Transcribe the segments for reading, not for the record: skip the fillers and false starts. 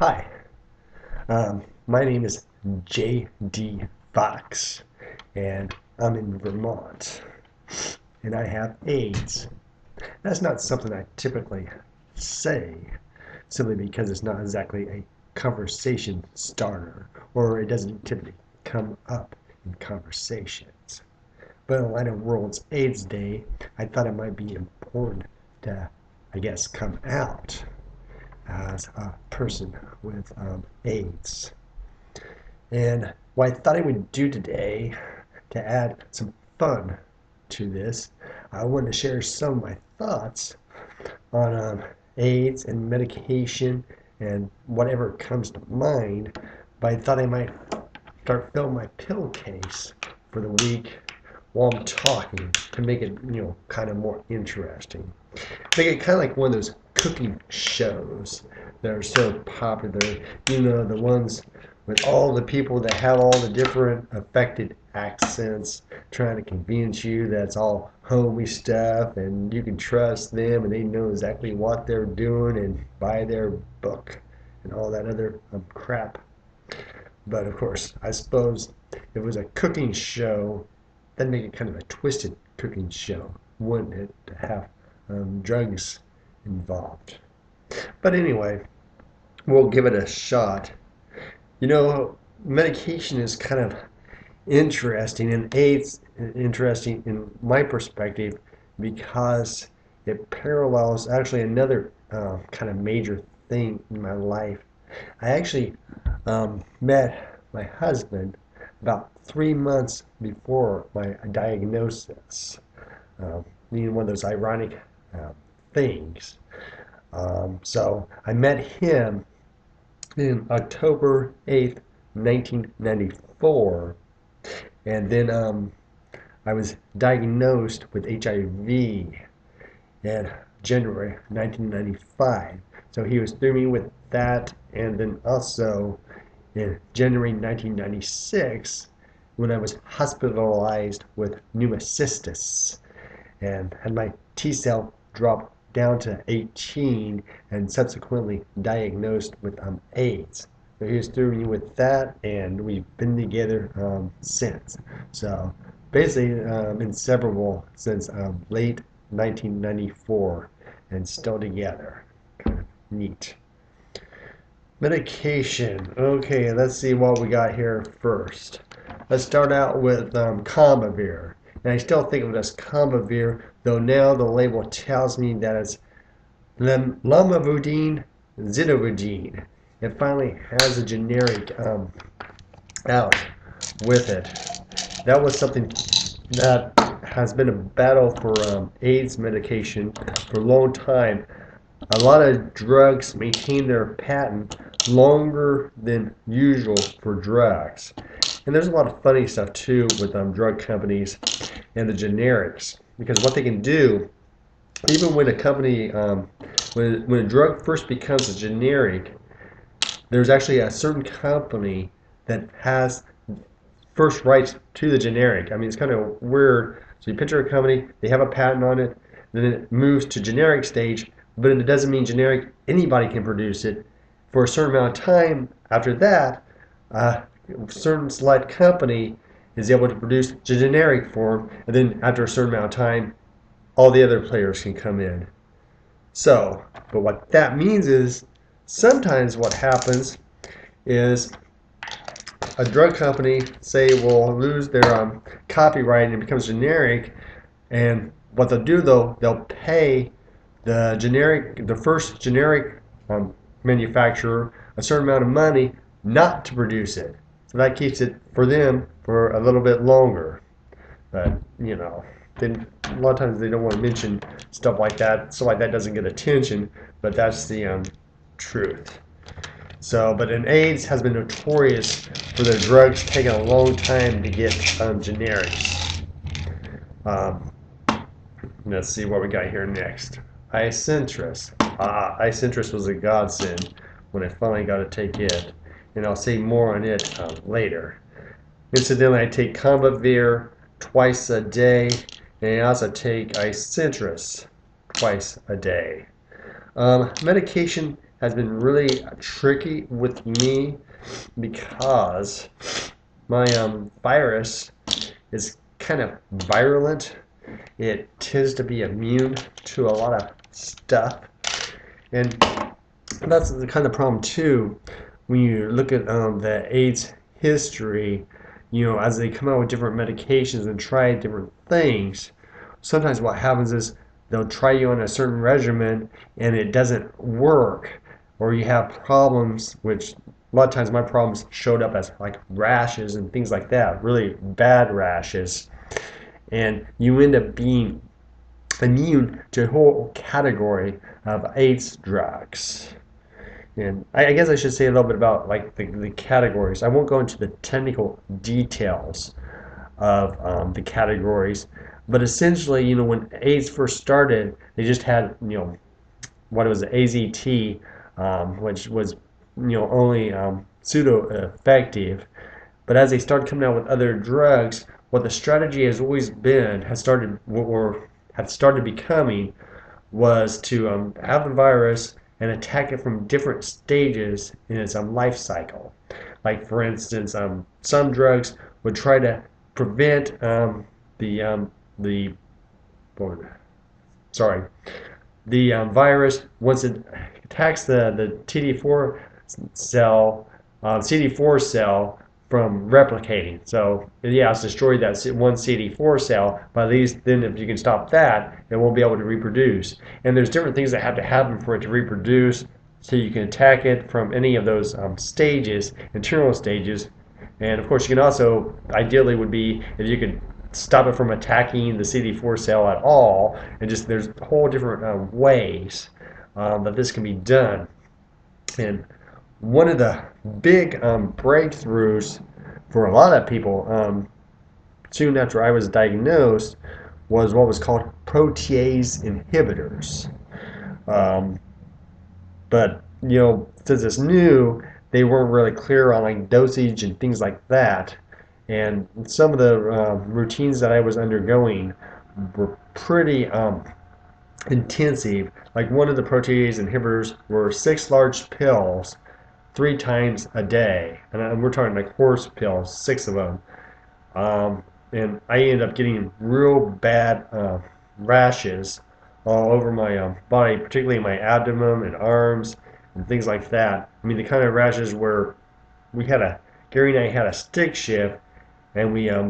Hi, my name is J.D. Fox, and I'm in Vermont, and I have AIDS. That's not something I typically say, simply because it's not exactly a conversation starter, or it doesn't typically come up in conversations. But in light of World's AIDS Day, I thought it might be important to, come out as a person with AIDS. And what I thought I would do today to add some fun to this, I wanted to share some of my thoughts on AIDS and medication and whatever comes to mind. But I thought I might start filling my pill case for the week while I'm talking to make it, kind of more interesting. Make it kind of like one of those cooking shows that are so popular. The ones with all the people that have all the different affected accents trying to convince you that it's all homey stuff and you can trust them and they know exactly what they're doing and buy their book and all that other crap. But of course, I suppose if it was a cooking show, that'd make it kind of a twisted cooking show, wouldn't it, to have drugs involved. But anyway, we'll give it a shot. Medication is kind of interesting, and AIDS interesting in my perspective because it parallels actually another kind of major thing in my life. I actually met my husband about 3 months before my diagnosis, being one of those ironic uh, things. So I met him in October 8th, 1994, and then I was diagnosed with HIV in January 1995. So he was through me with that, and then also in January 1996 when I was hospitalized with pneumocystis and had my T cell drop down to 18 and subsequently diagnosed with AIDS. So he was through me with that, and we've been together since. So basically, inseparable since late 1994 and still together. Kind of neat. Medication. Okay, let's see what we got here first. Let's start out with Combivir. And I still think of it as Combivir, though now the label tells me that it's Lamivudine Zidovudine. It finally has a generic out with it. That was something that has been a battle for AIDS medication for a long time. A lot of drugs maintain their patent longer than usual for drugs. And there's a lot of funny stuff too with drug companies and the generics, because what they can do, even when a company, when a drug first becomes a generic, there's actually a certain company that has first rights to the generic. I mean, it's kind of weird. So you picture a company, they have a patent on it, then it moves to generic stage, but it doesn't mean generic. Anybody can produce it for a certain amount of time. After that, a certain select company is able to produce the generic form, and then after a certain amount of time, all the other players can come in. So, but what that means is sometimes what happens is a drug company, say, will lose their copyright and it becomes generic, and what they'll do though, they'll pay the first generic manufacturer a certain amount of money not to produce it. So that keeps it for them for a little bit longer. But then a lot of times they don't want to mention stuff like that. Stuff like that doesn't get attention, but that's the truth. So, but in AIDS has been notorious for their drugs taking a long time to get generics. Let's see what we got here next. Icentrus. Icentrus was a godsend when I finally got to take it, and I'll say more on it later. Incidentally, I take Combivir twice a day, and I also take Icentrus twice a day. Medication has been really tricky with me because my virus is kind of virulent. It tends to be immune to a lot of stuff, and that's the kind of problem too when you look at the AIDS history. As they come out with different medications and try different things, sometimes what happens is they'll try you on a certain regimen and it doesn't work, or you have problems, which a lot of times my problems showed up as like rashes and things like that, really bad rashes, and you end up being immune to a whole category of AIDS drugs. And I guess I should say a little bit about like the categories. I won't go into the technical details of the categories, but essentially, when AIDS first started, they just had, what was it, AZT, which was, only pseudo effective. But as they started coming out with other drugs, what the strategy has always been, had started becoming, was to have the virus and attack it from different stages in its life cycle. Like for instance, some drugs would try to prevent the sorry the virus, once it attacks the TD4 cell, CD4 cell, from replicating. So yeah, it's destroyed that one CD4 cell, but at least then if you can stop that, it won't be able to reproduce. And there's different things that have to happen for it to reproduce, so you can attack it from any of those stages, internal stages. And of course, you can also, ideally would be if you could stop it from attacking the CD4 cell at all, and just there's whole different ways that this can be done. And one of the big breakthroughs for a lot of people soon after I was diagnosed was what was called protease inhibitors. But since it's new, they weren't really clear on like dosage and things like that. And some of the routines that I was undergoing were pretty intensive. Like one of the protease inhibitors were 6 large pills 3 times a day, and we're talking like horse pills, 6 of them. And I ended up getting real bad rashes all over my body, particularly my abdomen and arms and things like that. I mean, the kind of rashes where Gary and I had a stick shift, and we a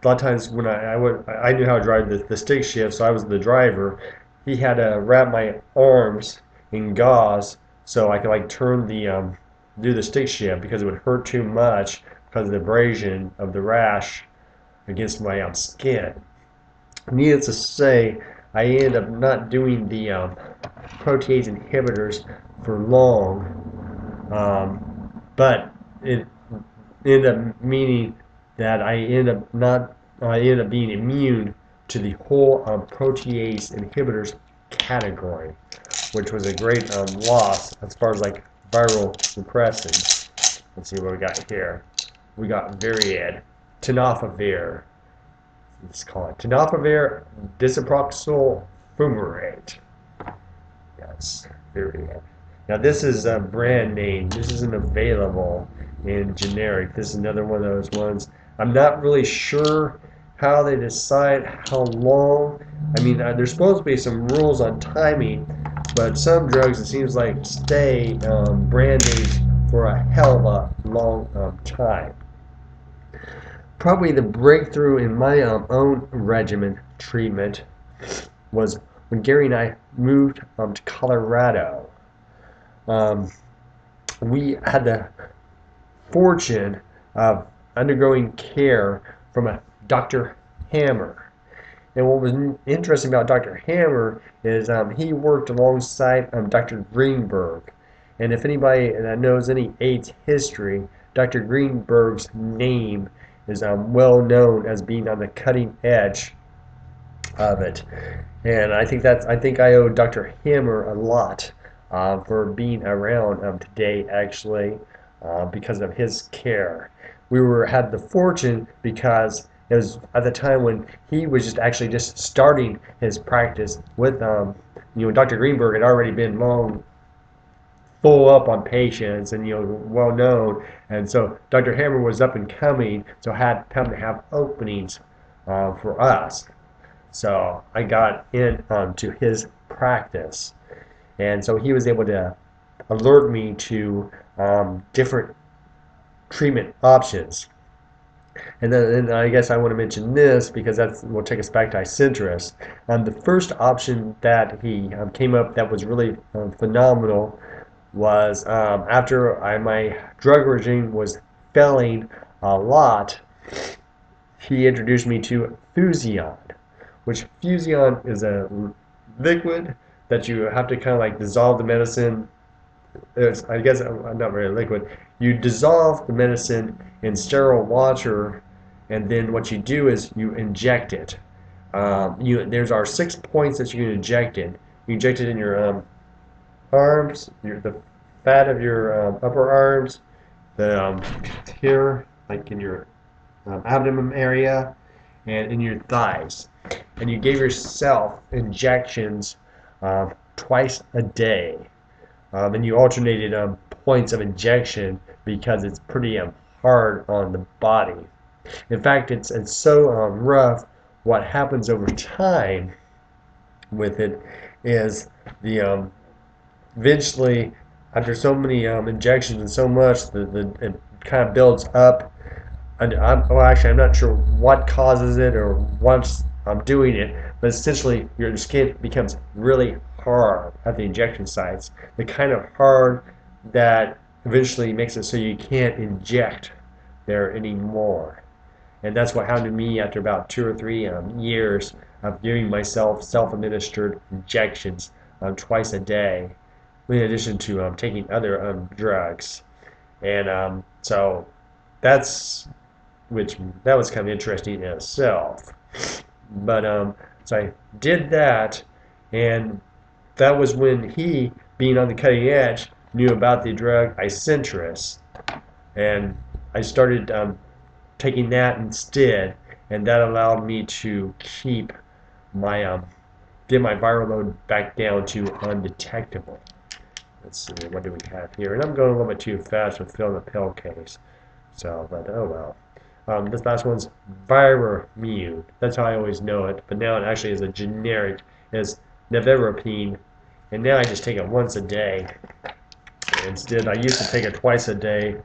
lot of times when I knew how to drive the stick shift, so I was the driver. He had to wrap my arms in gauze so I could like turn do the stick shift, because it would hurt too much because of the abrasion of the rash against my skin. Needless to say, I ended up not doing the protease inhibitors for long, but it ended up meaning that I ended up being immune to the whole protease inhibitors category, which was a great loss as far as like viral suppressants. Let's see what we got here. We got Varied, tenofovir. Let's call it tenofovir disoproxil fumarate. Yes, Varied. Now this is a brand name. This isn't available in generic. This is another one of those ones. I'm not really sure how they decide how long. I mean, there's supposed to be some rules on timing, but some drugs, it seems like, stay brand names for a hell of a long time. Probably the breakthrough in my own regimen treatment was when Gary and I moved to Colorado. We had the fortune of undergoing care from a Dr. Hammer. And what was interesting about Dr. Hammer is he worked alongside Dr. Greenberg. And if anybody that knows any AIDS history, Dr. Greenberg's name is well known as being on the cutting edge of it. And I think I owe Dr. Hammer a lot for being around today, actually, because of his care. We had the fortune because it was at the time when he was just starting his practice with Dr. Greenberg had already been long full up on patients and well known, and so Dr. Hammer was up and coming, so had come to have openings for us. So I got in to his practice, and so he was able to alert me to different treatment options. And then I guess I want to mention this because that will take us back to Icentris. The first option that he came up that was really phenomenal was after my drug regime was failing a lot, he introduced me to Fusion, which Fusion is a liquid that you have to kind of like dissolve the medicine. I guess not very liquid. You dissolve the medicine in sterile water, and then what you do is you inject it. There's our 6 points that you can inject it. You inject it in your arms, the fat of your upper arms, the here, like in your abdomen area, and in your thighs. And you gave yourself injections twice a day. And you alternated points of injection because it's pretty hard on the body. In fact, it's so rough. What happens over time with it is the eventually, after so many injections and so much, it kind of builds up. Well, actually, I'm not sure what causes it or what's doing it, but essentially your skin becomes really hard at the injection sites. The kind of hard that eventually makes it so you can't inject there anymore. And that's what happened to me after about 2 or 3 years of giving myself self-administered injections twice a day, in addition to taking other drugs. And so that was kind of interesting in itself. But so I did that, and that was when he, being on the cutting edge, knew about the drug Icentris, and I started taking that instead, and that allowed me to keep my get my viral load back down to undetectable. Let's see, what do we have here? And I'm going a little bit too fast with filling the pill case. So, but oh well. This last one's Viramune. That's how I always know it, but now it actually is a generic. It's nevirapine, and now I just take it once a day. Instead, I used to take it twice a day.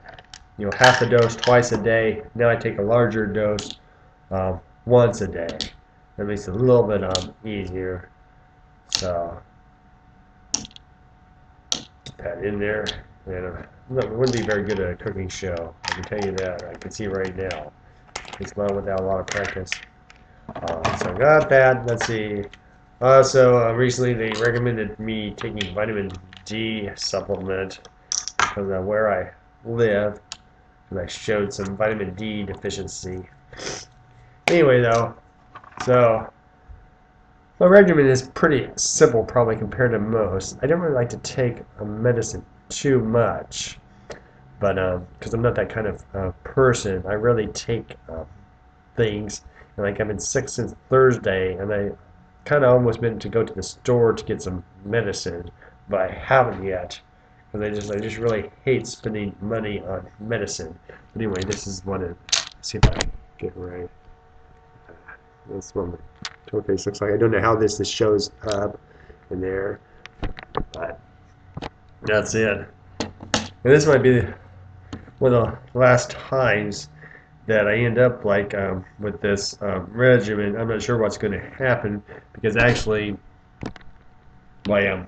Half the dose twice a day. Now I take a larger dose once a day. That makes it a little bit easier. So get that in there. And it wouldn't be very good at a cooking show. I can tell you that. I can see right now. It's not without a lot of practice. So I got that. Let's see. So recently they recommended me taking vitamin D supplement because of where I live. And I showed some vitamin D deficiency. Anyway, though, so my regimen is pretty simple, probably compared to most. I don't really like to take a medicine too much, but because I'm not that kind of person, I rarely take things. And like I've been sick since Thursday, and I kind of almost meant to go to the store to get some medicine, but I haven't yet. Because I just really hate spending money on medicine. But anyway, this is one of, see if I can get it right. That's what my tool case looks like. I don't know how this shows up in there, but that's it. And this might be one of the last times that I end up like with this regimen. I'm not sure what's going to happen because actually my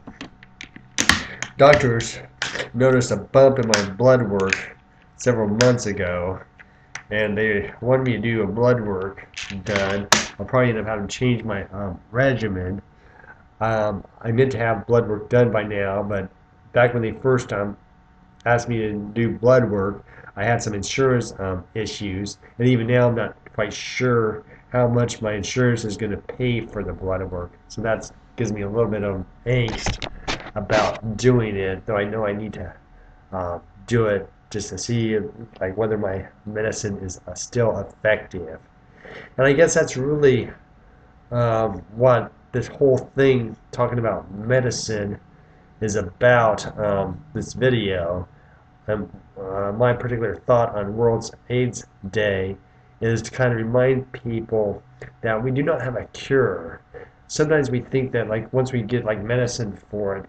doctors noticed a bump in my blood work several months ago, and they wanted me to do a blood work done. I'll probably end up having to change my regimen. I meant to have blood work done by now, but back when they first asked me to do blood work, I had some insurance issues, and even now I'm not quite sure how much my insurance is going to pay for the blood work. So that gives me a little bit of angst about doing it, though I know I need to do it just to see like whether my medicine is still effective. And I guess that's really what this whole thing talking about medicine is about this video. My particular thought on World's AIDS Day is to kind of remind people that we do not have a cure. Sometimes we think that like once we get like medicine for it,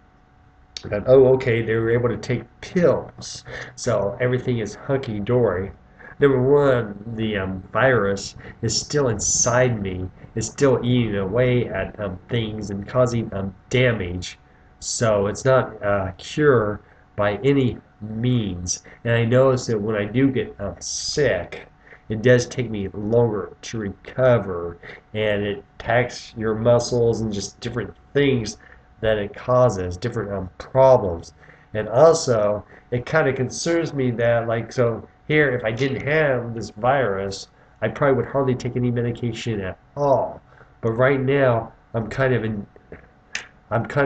that oh okay they were able to take pills, so everything is hunky dory. Number one, the virus is still inside me, is still eating away at things and causing damage. So it's not a cure by any means. And I notice that when I do get sick, it does take me longer to recover, and it attacks your muscles and just different things that it causes, different problems. And also, it kind of concerns me that, like, so here, if I didn't have this virus, I probably would hardly take any medication at all. But right now, I'm kind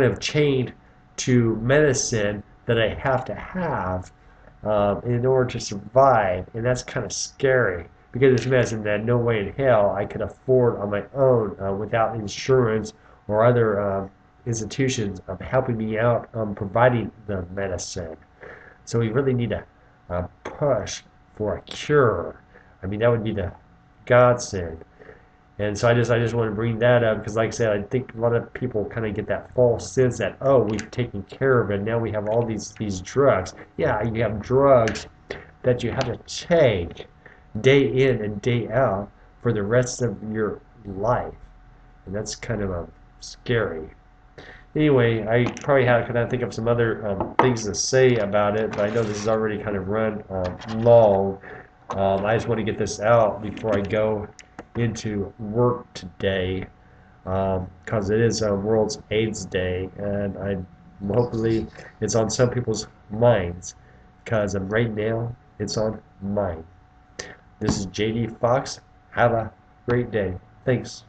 of chained to medicine that I have to have in order to survive, and that's kind of scary because it's medicine that no way in hell I could afford on my own without insurance or other institutions helping me out providing the medicine. So we really need to push for a cure. I mean, that would be the godsend. And so I just want to bring that up because, like I said, I think a lot of people kind of get that false sense that oh, we've taken care of it. Now we have all these drugs. Yeah, you have drugs that you have to take day in and day out for the rest of your life, and that's kind of scary. Anyway, I probably could I think of some other things to say about it, but I know this is already kind of run long. I just want to get this out before I go into work today, because it is World's AIDS Day, and hopefully it's on some people's minds, because right now it's on mine. This is JD Fox. Have a great day. Thanks.